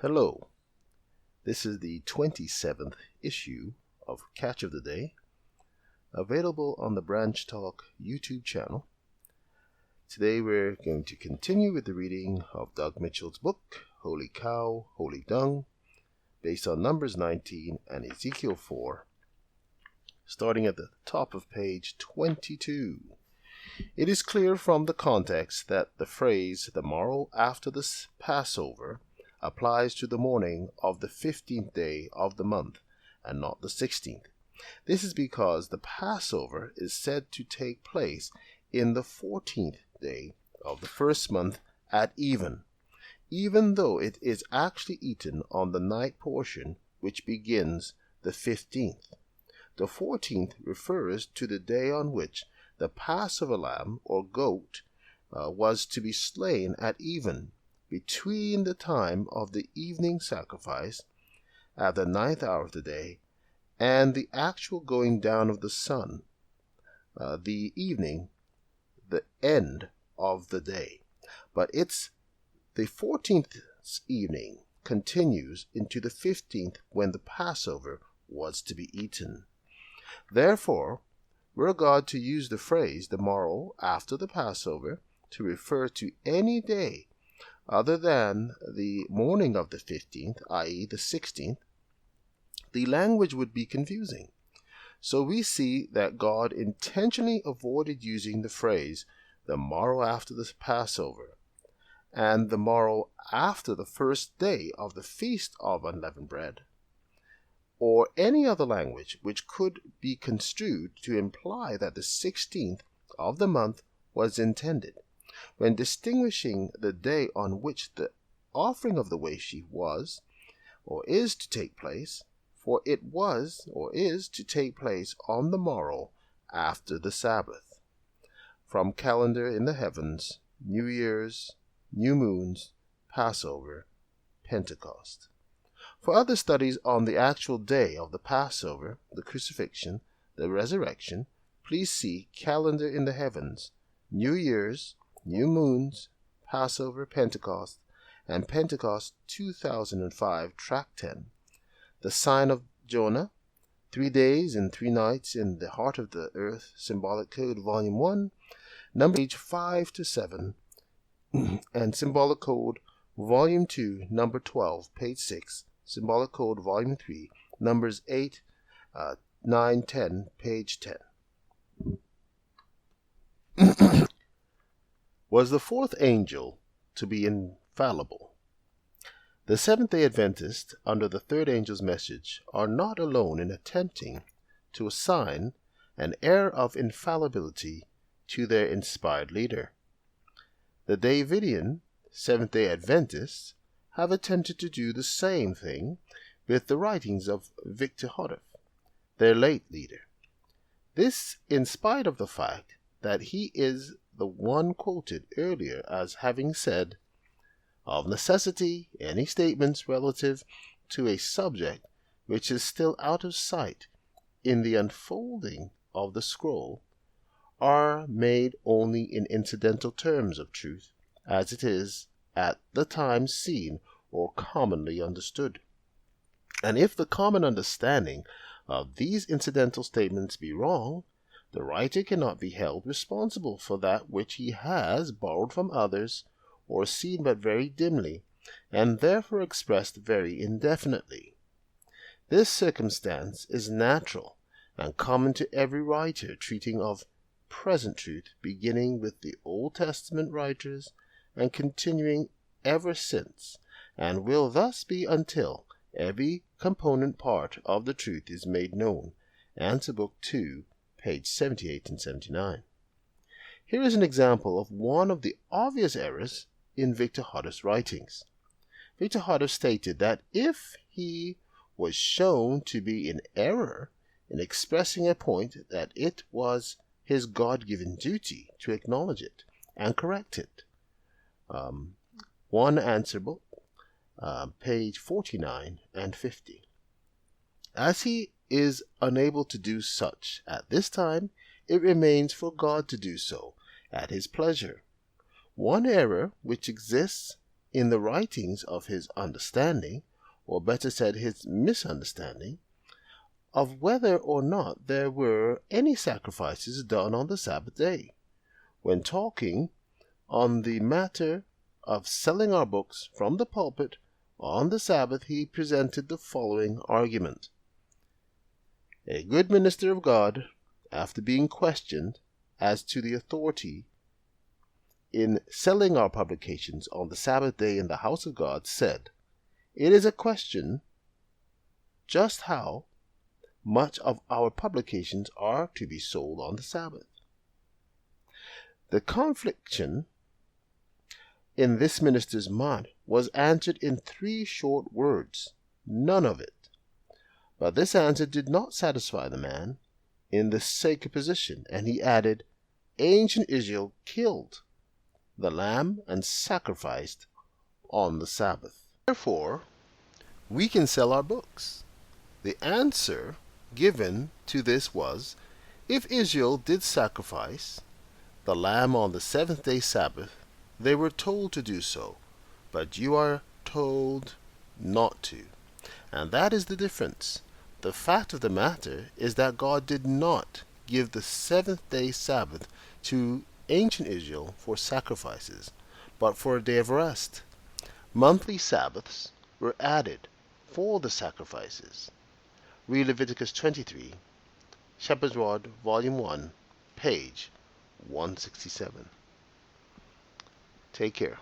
Hello, this is the 27th issue of Catch of the Day, available on the Branch Talk YouTube channel. Today we're going to continue with the reading of Doug Mitchell's book, Holy Cow, Holy Dung, based on Numbers 19 and Ezekiel 4, starting at the top of page 22. It is clear from the context that the phrase, the morrow after the Passover, applies to the morning of the 15th day of the month, and not the 16th. This is because the Passover is said to take place in the 14th day of the first month at even though it is actually eaten on the night portion which begins the 15th. The 14th refers to the day on which the Passover lamb or goat was to be slain at even, between the time of the evening sacrifice at the 9th hour of the day and the actual going down of the sun, the evening, the end of the day. But it's the 14th evening continues into the 15th when the Passover was to be eaten. Therefore, were God to use the phrase the morrow after the Passover to refer to any day other than the morning of the 15th, i.e. the 16th, the language would be confusing. So we see that God intentionally avoided using the phrase the morrow after the Passover and the morrow after the first day of the Feast of Unleavened Bread, or any other language which could be construed to imply that the 16th of the month was intended, when distinguishing the day on which the offering of the waste sheaf was or is to take place, for it was or is to take place on the morrow after the Sabbath. From calendar in the heavens, New Year's, new moons, Passover, Pentecost. For other studies on the actual day of the Passover, the crucifixion, the resurrection, please see Calendar in the Heavens, New Year's, New Moons, Passover, Pentecost, and Pentecost 2005, Track 10. The Sign of Jonah, 3 Days and 3 Nights in the Heart of the Earth, Symbolic Code, Volume 1, number page 5 to 7, and Symbolic Code, Volume 2, number 12, page 6, Symbolic Code, Volume 3, numbers 8, 9, 10, page 10. Was the fourth angel to be infallible? The Seventh-day Adventists, under the third angel's message, are not alone in attempting to assign an air of infallibility to their inspired leader. The Davidian Seventh-day Adventists have attempted to do the same thing with the writings of Victor Hoddeff, their late leader. This in spite of the fact that he is the one quoted earlier as having said, "Of necessity, any statements relative to a subject which is still out of sight in the unfolding of the scroll are made only in incidental terms of truth, as it is at the time seen or commonly understood. And if the common understanding of these incidental statements be wrong, the writer cannot be held responsible for that which he has borrowed from others or seen but very dimly, and therefore expressed very indefinitely. This circumstance is natural and common to every writer treating of present truth, beginning with the Old Testament writers and continuing ever since, and will thus be until every component part of the truth is made known. Answer Book 2, page 78 and 79. Here is an example of one of the obvious errors in Victor Hoddeff's writings. Victor Hoddeff stated that if he was shown to be in error in expressing a point, that it was his God-given duty to acknowledge it and correct it. One Answer Book, page 49 and 50. As he is unable to do such at this time, it remains for God to do so at his pleasure. One error which exists in the writings of his understanding, or better said, his misunderstanding, of whether or not there were any sacrifices done on the Sabbath day. When talking on the matter of selling our books from the pulpit on the Sabbath, he presented the following argument. A good minister of God, after being questioned as to the authority in selling our publications on the Sabbath day in the house of God, said, "It is a question just how much of our publications are to be sold on the Sabbath." The confliction in this minister's mind was answered in 3 short words, none of it. But this answer did not satisfy the man in the sacred position, and he added, ancient Israel killed the lamb and sacrificed on the Sabbath. Therefore, we can sell our books. The answer given to this was, if Israel did sacrifice the lamb on the 7th-day Sabbath, they were told to do so, but you are told not to. And that is the difference. The fact of the matter is that God did not give the 7th-day Sabbath to ancient Israel for sacrifices, but for a day of rest. Monthly Sabbaths were added for the sacrifices. Read Leviticus 23, Shepherd's Rod, Volume 1, page 167. Take care.